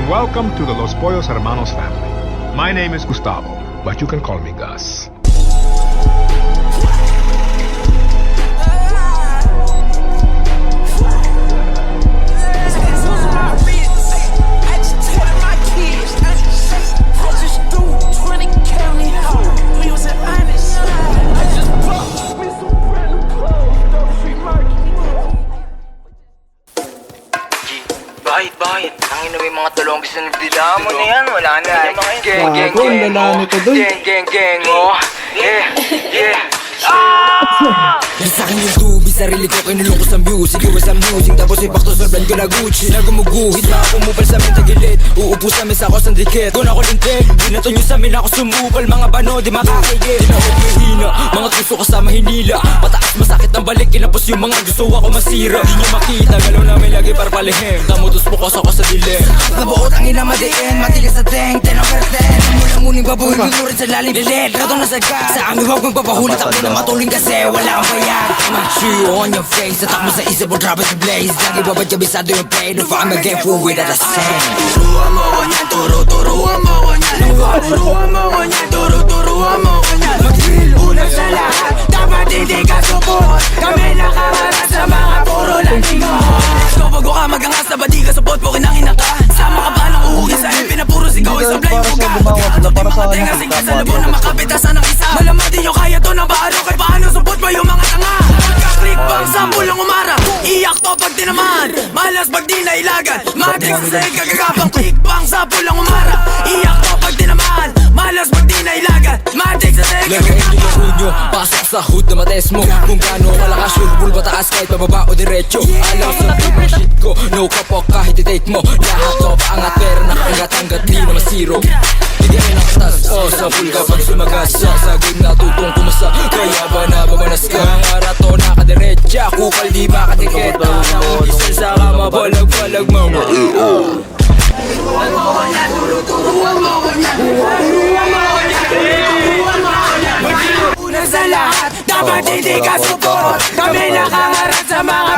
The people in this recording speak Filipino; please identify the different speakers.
Speaker 1: and welcome to the Los Pollos Hermanos family. My name is Gustavo, but you can call me Gus.
Speaker 2: Bakit? Ang ina may mga tulong gusto nagdila mo na yan. Wala na.
Speaker 3: Gang, nito doon.
Speaker 2: Gang, oh. Yeah.
Speaker 4: Yan sa'kin yung tubig, sarili ko kinulong ko sa music. Iwas ang music, tapos ipakto sa brand ko na Gucci. Nagumuguhit, mga pumupal sa amin tagilid. Uupo sa amin sa ako sa dikit. Kung ako lintig, binato nyo sa amin ako sumupal. Mga bano, di makakigit. Di na ako mahina, mga tuso ka sa mahinila. Pataas masakit ang balik, kinapos yung mga gusto ako masira. Di nyo makita, galaw namin lagi para palihim. Tamutos po ako sa dilim. Nabuot ang ina madiin, matigas sa teng, 10 over 10. Mula-muning babuhin, lunurin sa lalim bilit. Rato na sagad, sa amin huwag magpapahulit. Ako na matuling kasi wala kang bayad. Shoe on your face, atak mo sa isip mo, drop it to blaze. Lagi babad kabisado yung pain, if I'm again full with at the same. Turuan mo ko niyan, turuan mo ko niyan. Turuan mo ko niyan, turuan mo ko niyan. Mag-drill, unang sa lahat, dapat hindi ka support. Kami nakaharap sa mga puro lang tingos. Ikaw bago ka magangas na ba di ka support, po kinangina ka. Sama ka ba ng uugi sa MP na puro sigaw, isang blind mo ka. Ano di mga tenga, sige sa labo na makapitasan ng isa. Malamang di nyo kaya to na baano, kahit paano support mo yung mga tanga. Pagka-click bang sampul ang umara, iyak to pag tinamaan, malas pag di nailagan. Matik sa sahig kagagapang click bang sampul ang umara, iyak to pag tinamaan, malas pag di nailagan. Matik sa sahig lagayin nyo yung unyo, pasok sa hood na mates mo. Kung gaano kalakas yung bull bataas kahit bababa o diretso. Alaw sa favorite shit ko, no kapok kahit i-date mo. Lahat to paangat pero nakaangat-angat, di naman zero. Hindi rin nakatas, sa full kapag sumagas. Sa game natutong kumasa, kaya ba nababanas ka? Ang arato nakadiretsa, kupal di ba katiketa? Nang isal sa kama, balag-balag mga turuan mo ko niyan, turuan mo ko niyan. Unang sa lahat, dapat hindi ka support. Kami nakaharap sa mga